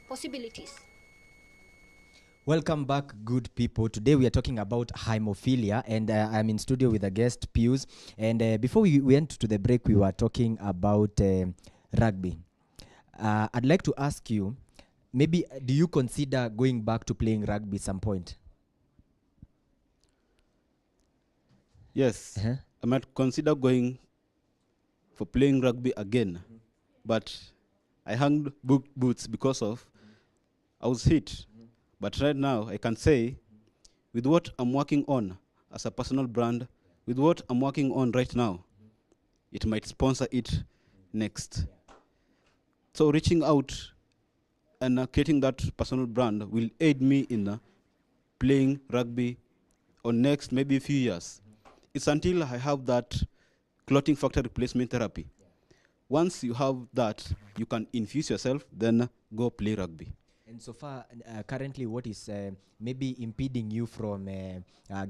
possibilities. Welcome back, good people. Today we are talking about haemophilia, and I'm in studio with a guest, Pius. And before we went to the break, we were talking about rugby. I'd like to ask you, maybe do you consider going back to playing rugby some point? Yes, I might consider going for playing rugby again, but I hung boots because of I was hit. But right now, I can say, with what I'm working on as a personal brand, with what I'm working on right now, it might sponsor it next. So reaching out and creating that personal brand will aid me in playing rugby on next maybe a few years. It's until I have that clotting factor replacement therapy. Once you have that, you can infuse yourself, then go play rugby. And so far, currently, what is maybe impeding you from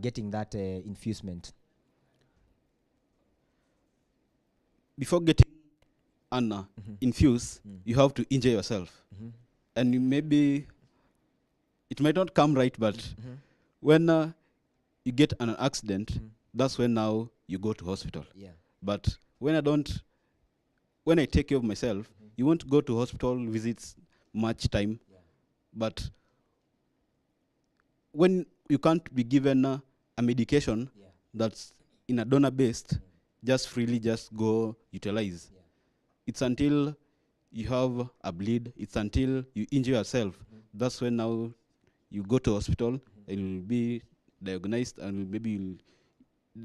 getting that infusement? Before getting an infuse, you have to injure yourself. And you maybe, it might not come right, but when you get an accident, that's when now you go to hospital. Yeah. But when I take care of myself, you won't go to hospital visits much time. But when you can't be given a medication that's in a donor-based, just freely just go utilize. It's until you have a bleed, it's until you injure yourself. That's when now you go to hospital, and you'll be diagnosed, and maybe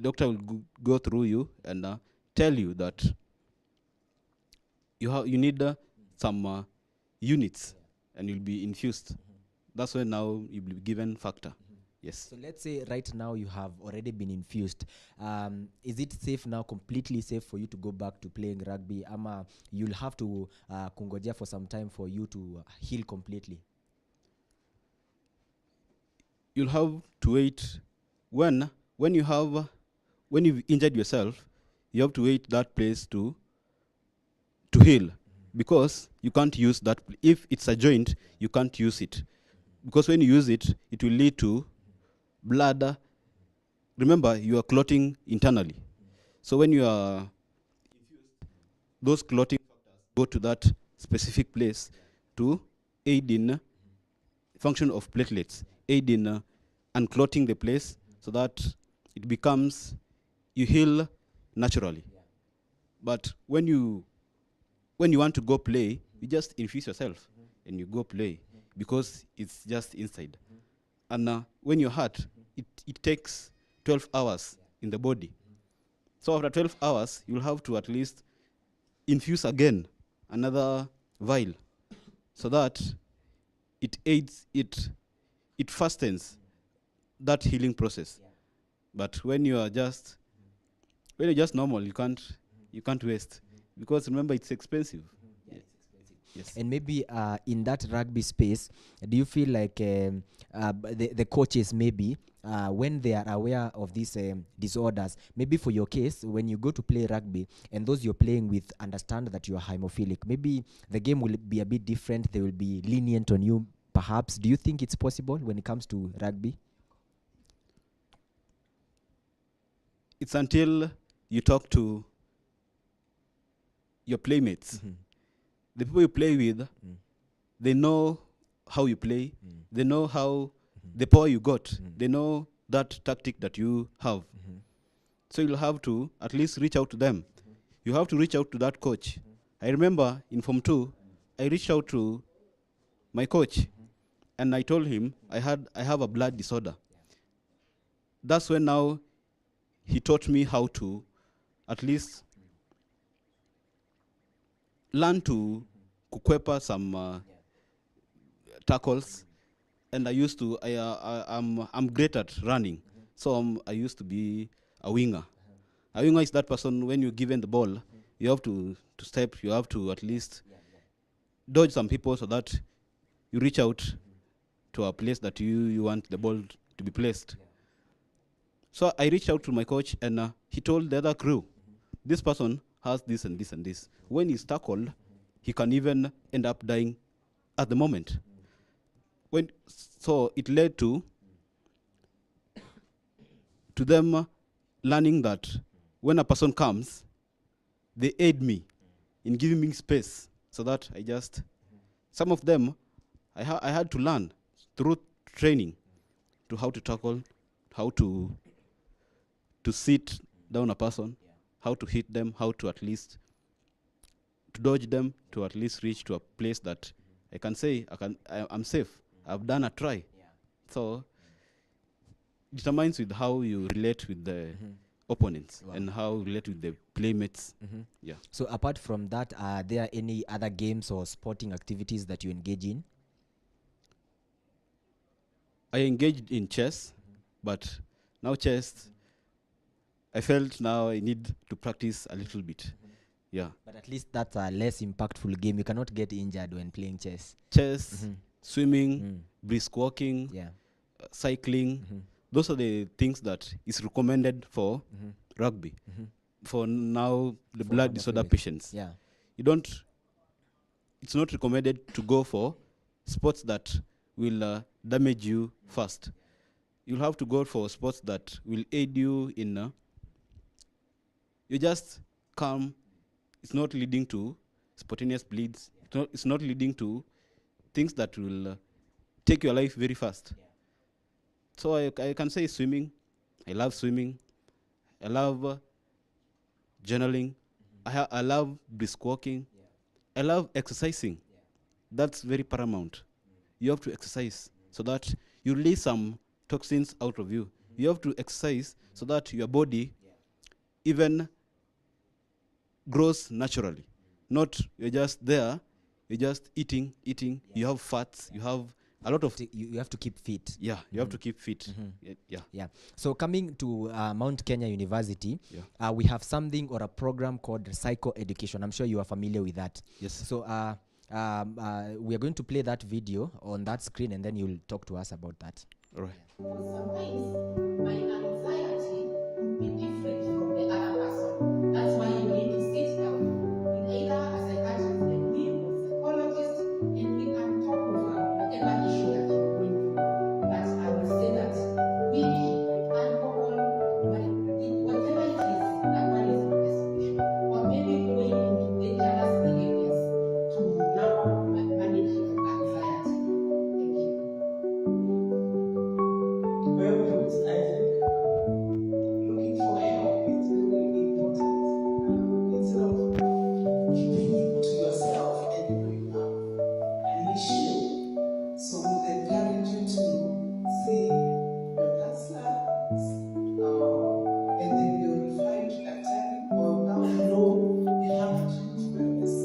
doctor will go through you and tell you that you need some units, and you'll be infused. That's when now you'll be given factor. Yes. So let's say right now you have already been infused. Is it safe now, completely safe for you to go back to playing rugby? Ama you'll have to kungojea for some time for you to heal completely? You'll have to wait. When you've injured yourself, you have to wait that place to heal, because you can't use that. If it's a joint, you can't use it, because when you use it, it will lead to blood. Remember, you are clotting internally. So when you are infused, those clotting factors go to that specific place to aid in function of platelets, aid in unclotting the place so that it becomes, you heal naturally. But when you want to go play, you just infuse yourself and you go play, because it's just inside. And when you're hurt, it takes 12 hours in the body. So after 12 hours, you'll have to at least infuse again another vial, so that it aids, it fastens that healing process. But when you're just normal, you can't waste, because remember, it's expensive. Yes. And maybe in that rugby space, do you feel like the coaches maybe, when they are aware of these disorders, maybe for your case, when you go to play rugby and those you're playing with understand that you are haemophilic, maybe the game will be a bit different, they will be lenient on you, perhaps? Do you think it's possible when it comes to rugby? It's until you talk to your playmates. The people you play with, they know how you play. They know how the power you got. They know that tactic that you have. So you'll have to at least reach out to them. You have to reach out to that coach. I remember in Form 2, I reached out to my coach, and I told him I have a blood disorder. That's when now he taught me how to at least learn to kukwepa some tackles, and I'm great at running, so I used to be a winger. A winger is that person, when you're given the ball, you have to step, you have to at least dodge some people so that you reach out to a place that you want the ball to be placed. So I reached out to my coach, and he told the other crew, this person has this and this and this. When he's tackled, he can even end up dying at the moment. So it led to them learning that when a person comes, they aid me in giving me space, so that some of them, I had to learn through training to how to tackle, how to sit down a person, how to hit them, how to at least to dodge them, to at least reach to a place that I can say I'm safe. I've done a try. So it determines with how you relate with the opponents and how you relate with the playmates. Yeah. So apart from that, are there any other games or sporting activities that you engage in? I engaged in chess, but now chess, I felt now I need to practice a little bit. Yeah. But at least that's a less impactful game. You cannot get injured when playing chess. Chess, swimming, brisk walking, Yeah. cycling. Those are the things that is recommended for rugby. For now, the blood disorder patients. Yeah. It's not recommended to go for sports that will damage you first. You'll have to go for sports that will aid you in, you just calm. It's not leading to spontaneous bleeds. It's not leading to things that will take your life very fast. So I can say swimming. I love swimming. I love journaling. I love brisk walking. I love exercising. That's very paramount. You have to exercise so that you release some toxins out of you. You have to exercise so that your body even grows naturally. Not you're just there, you're just eating. You have fats, you have a lot of... You have to keep fit. Yeah, you have to keep fit. Yeah. So coming to Mount Kenya University, we have something or a program called psychoeducation. I'm sure you are familiar with that. Yes. So we are going to play that video on that screen, and then you'll talk to us about that. All right. Sometimes my anxiety will be different from the other person. That's why you need to sit down with either a psychiatrist like me or psychologist, and we can talk over whatever issue that you're going through. But I will say that with alcohol, whatever it is that one is in desperation, or maybe going into dangerous behaviors to now manage your anxiety. Thank you. Well, it's Isaac. Looking for help is really important. Instead of keeping it to yourself and bring up an issue, so we encourage you to see your counselor, and then you're referring to that time, or now you know you have to choose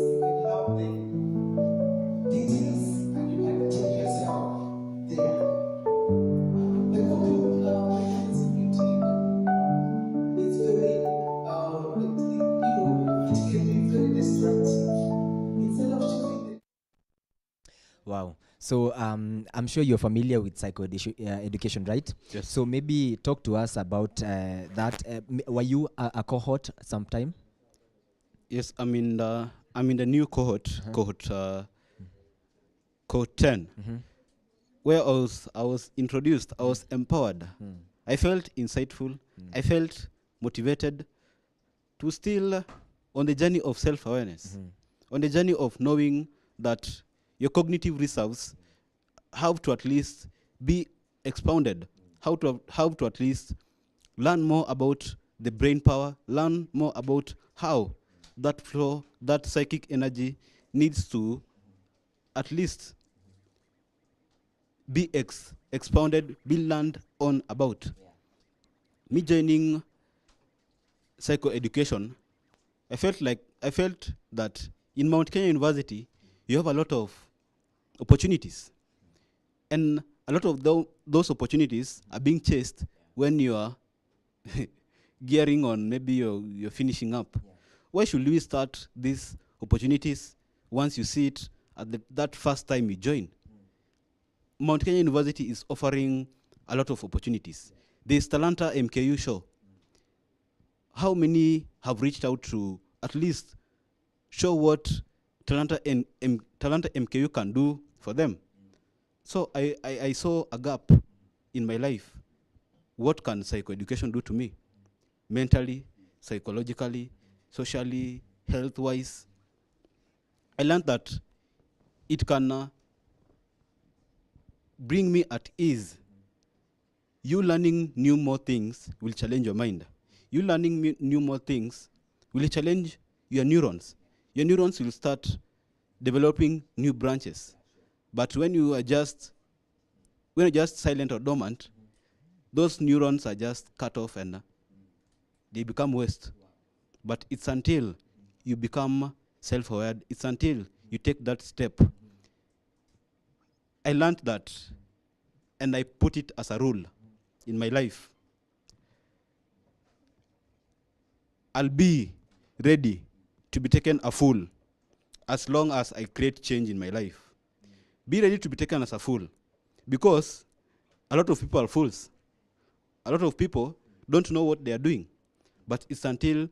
wellness, you can have the details and you can take yourself there. The coping mechanism you take is very, it can be very destructive. Instead of choosing the Wow. So I'm sure you're familiar with psychoeducation, right? Yes. So maybe talk to us about that. Were you a cohort sometime? Yes, I'm in the new cohort, cohort 10, where I was introduced, I was empowered. I felt insightful. I felt motivated to still on the journey of self-awareness, on the journey of knowing that your cognitive reserves have to at least be expounded, how to at least learn more about the brain power, learn more about how that flow, that psychic energy needs to at least be expounded, be learned on about. Me joining psychoeducation, I felt that in Mount Kenya University, you have a lot of opportunities. And a lot of those opportunities are being chased when you are gearing on, maybe you're finishing up. Why should we start these opportunities once you see it at that first time you join? Mount Kenya University is offering a lot of opportunities. There's TALANTA MKU show. How many have reached out to at least show what TALANTA MKU can do for them. So I saw a gap in my life. What can psychoeducation do to me? Mentally, psychologically, socially, health-wise. I learned that it can bring me at ease. You learning new more things will challenge your mind. You learning new more things will challenge your neurons. Your neurons will start developing new branches. But when you're just silent or dormant, those neurons are just cut off and they become waste. But it's until you become self-aware, it's until you take that step. I learned that, and I put it as a rule in my life. I'll be ready to be taken a fool as long as I create change in my life. Be ready to be taken as a fool, because a lot of people are fools. A lot of people don't know what they are doing. But it's until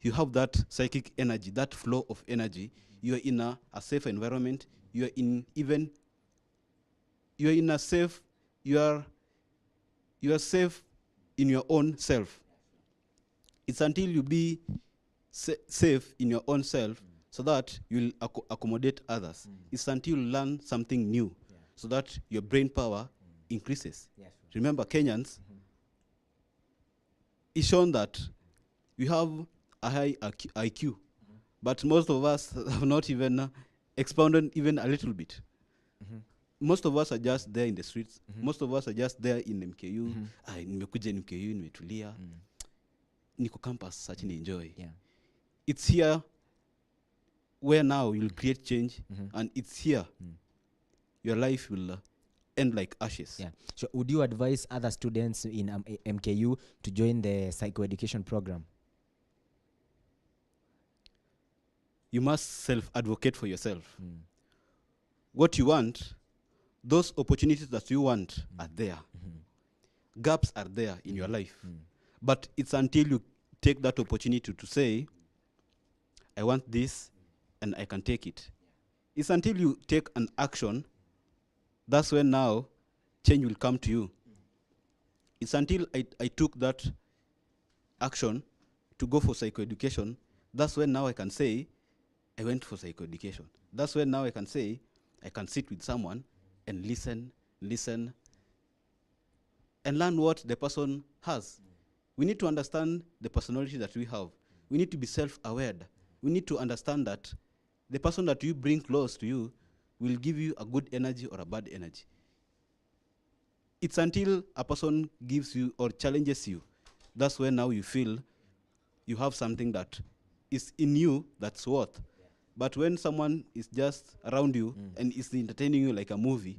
you have that psychic energy, that flow of energy, you are in a safe environment, you are safe in your own self. It's until you be safe in your own self so that you'll accommodate others. It's until you learn something new so that your brain power increases. Yes. Remember, Kenyans, it's shown that we have a high IQ, but most of us have not even expounded even a little bit. Most of us are just there in the streets. Most of us are just there in MKU. Nimekuja MKU, nimetulia. Niko campus, such an enjoy. Yeah. It's here where now you'll create change, and it's here your life will end like ashes. Yeah. So would you advise other students in MKU to join the psychoeducation program? You must self-advocate for yourself. What you want, those opportunities that you want are there. Gaps are there in your life. But it's until you take that opportunity to say, I want this and I can take it. It's until you take an action, that's when now change will come to you. It's until I took that action to go for psychoeducation, that's when now I can say, I went for psychoeducation. That's when now I can say, I can sit with someone and listen, and learn what the person has. We need to understand the personality that we have. We need to be self-aware. We need to understand that the person that you bring close to you will give you a good energy or a bad energy. It's until a person gives you or challenges you, that's when now you feel you have something that is in you that's worth. But when someone is just around you and is entertaining you like a movie,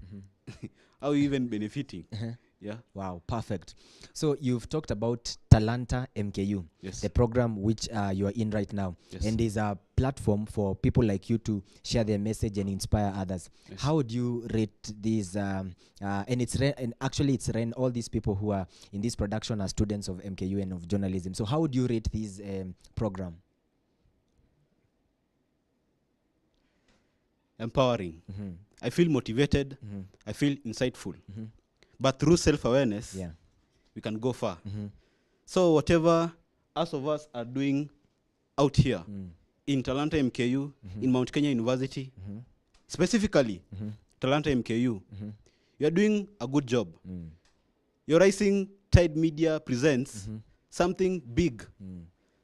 how are you even benefiting? Yeah. Wow, perfect. So you've talked about Talanta MKU, Yes. the program which you are in right now, Yes. and is a platform for people like you to share their message and inspire others. Yes. How would you rate these? And actually it's all these people who are in this production are students of MKU and of journalism. So how would you rate this program? Empowering. I feel motivated. I feel insightful. But through self-awareness, Yeah. we can go far. So whatever us of us are doing out here in Talanta MKU, in Mount Kenya University, specifically Talanta MKU, you are doing a good job. Your Rising Tide Media presents something big,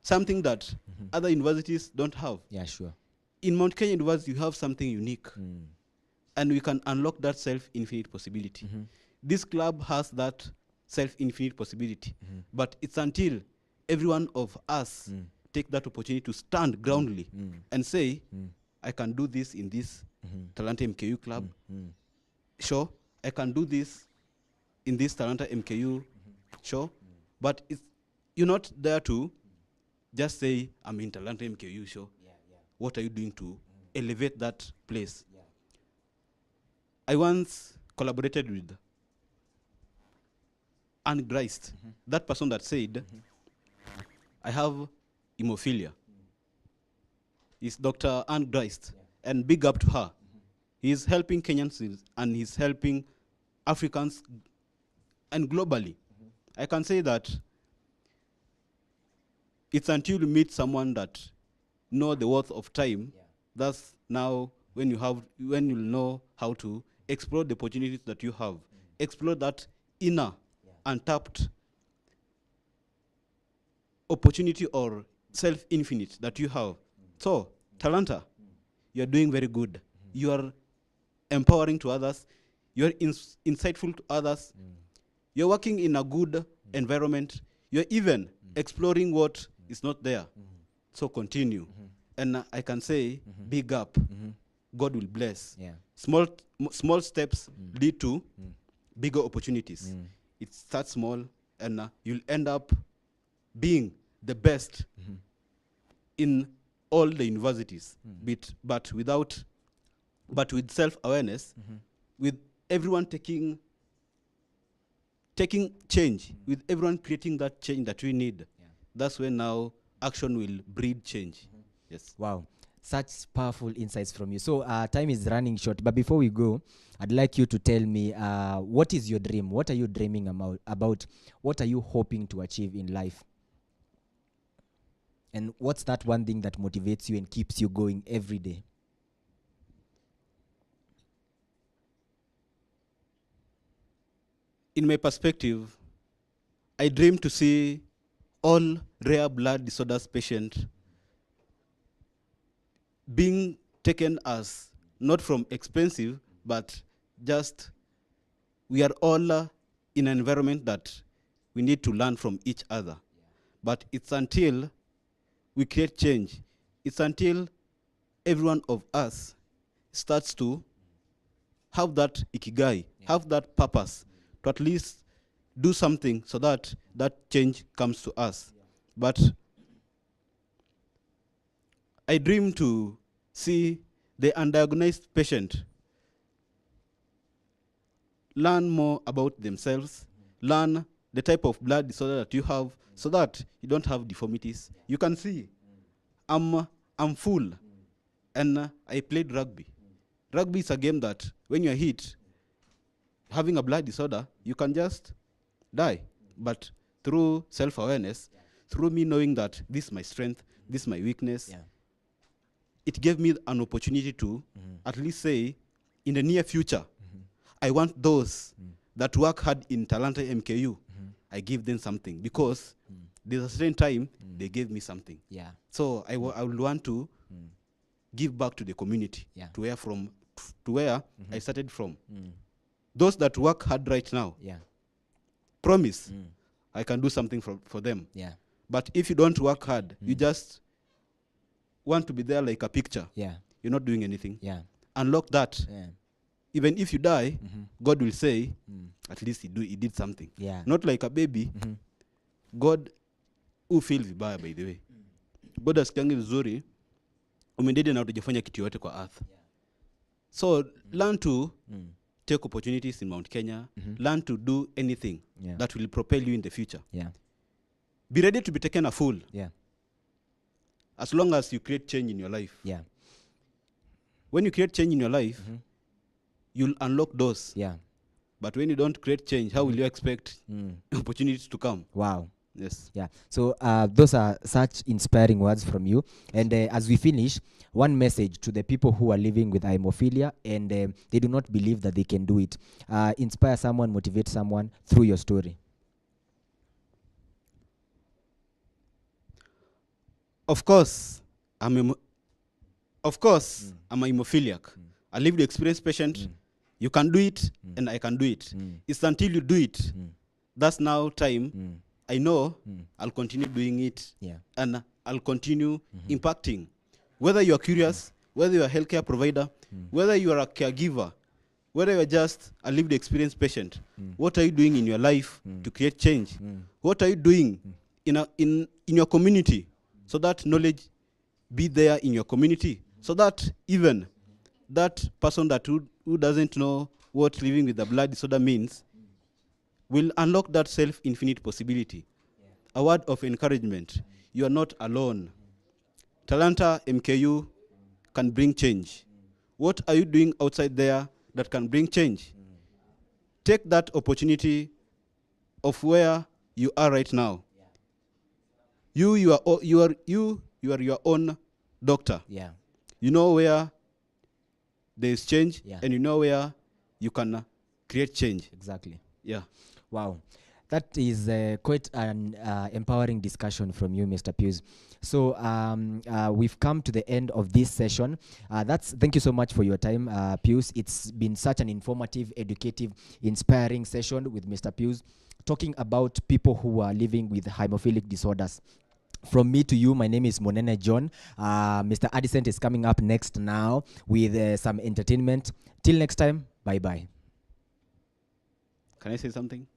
something that other universities don't have. Yeah, sure. In Mount Kenya University, you have something unique, and we can unlock that self-infinite possibility. This club has that self-infinite possibility, but it's until every one of us take that opportunity to stand groundly and say, I can do this in this Talanta MKU club. Sure, I can do this in this Talanta MKU. Sure, but you're not there to just say, I'm in Talanta MKU. Sure. What are you doing to elevate that place? I once collaborated with Anne Christ, that person that said, I have Haemophilia. It's Dr. Anne Christ, and big up to her. He is helping Kenyans and he's helping Africans and globally. I can say that it's until you meet someone that know the worth of time, that's now when you know how to explore the opportunities that you have, explore that inner untapped opportunity or self-infinite that you have. So, Talanta, you're doing very good. You are empowering to others. You're insightful to others. You're working in a good environment. You're even exploring what is not there. So continue. And I can say, big up. God will bless. Yeah. Small steps lead to bigger opportunities. It starts small, and you'll end up being the best in all the universities. But with self-awareness, with everyone taking change, with everyone creating that change that we need. That's when now action will breed change. Yes. Wow, such powerful insights from you. So time is running short, but before we go, I'd like you to tell me what is your dream? What are you dreaming about? What are you hoping to achieve in life? And what's that one thing that motivates you and keeps you going every day? In my perspective, I dream to see all rare blood disorders patients being taken as not from expensive, but just we are all in an environment that we need to learn from each other. But it's until we create change, it's until every one of us starts to have that ikigai, have that purpose, to at least do something so that that change comes to us. But I dream to see the undiagnosed patient learn more about themselves, learn the type of blood disorder that you have, so that you don't have deformities. You can see, I'm full, and I played rugby. Rugby is a game that when you're hit, having a blood disorder, you can just die. But through self-awareness, through me knowing that this is my strength, this is my weakness, it gave me an opportunity to at least say, in the near future, I want those that work hard in Talanta MKU, I give them something, because there's a certain time they gave me something. Yeah. So I would want to give back to the community, to where I started from. Those that work hard right now, promise I can do something for them. Yeah. But if you don't work hard, you just want to be there like a picture. Yeah. You're not doing anything. Yeah. Unlock that. Yeah. Even if you die, God will say, at least he did something. Yeah. Not like a baby. God who feels vibaya, by the way. God asikiangi vizuri, umedede na utujafanya kitu yote kwa earth. So learn to take opportunities in Mount Kenya. Learn to do anything that will propel you in the future. Yeah. Be ready to be taken a fool. Yeah. As long as you create change in your life. Yeah. When you create change in your life, you'll unlock doors. Yeah. But when you don't create change, how will you expect opportunities to come? Wow. Yes. Yeah. So those are such inspiring words from you. And as we finish, one message to the people who are living with haemophilia and they do not believe that they can do it. Inspire someone, motivate someone through your story. Of course, I'm a hemophiliac. A lived experience patient. You can do it, and I can do it. It's until you do it. That's now time. I know I'll continue doing it, and I'll continue impacting. Whether you're curious, whether you're a healthcare provider, whether you are a caregiver, whether you're just a lived experience patient, what are you doing in your life to create change? What are you doing in your community so that knowledge be there in your community? So that even that person that who doesn't know what living with a blood disorder means will unlock that self-infinite possibility. A word of encouragement. You are not alone. Talanta MKU can bring change. What are you doing outside there that can bring change? Take that opportunity of where you are right now. You are your own doctor. Yeah. You know where there is change, Yeah. and you know where you can create change. Exactly. Yeah. Wow. That is quite an empowering discussion from you, Mr. Pius. So we've come to the end of this session. Thank you so much for your time, Pius. It's been such an informative, educative, inspiring session with Mr. Pius, talking about people who are living with hemophilic disorders. From me to you, my name is Munene John. Mr. Addison is coming up next now with some entertainment. Till next time, bye-bye. Can I say something?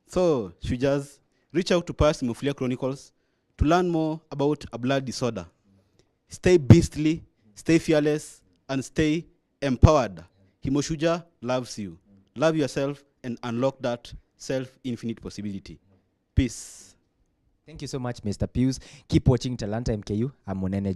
So, should just reach out to Pius Haemophilia Chronicles to learn more about a blood disorder. Stay beastly, stay fearless, and stay empowered. Hemoshuja loves you. Love yourself and unlock that self-infinite possibility. Peace. Thank you so much, Mr. Pius. Keep watching Talanta MKU. I'm Munene John.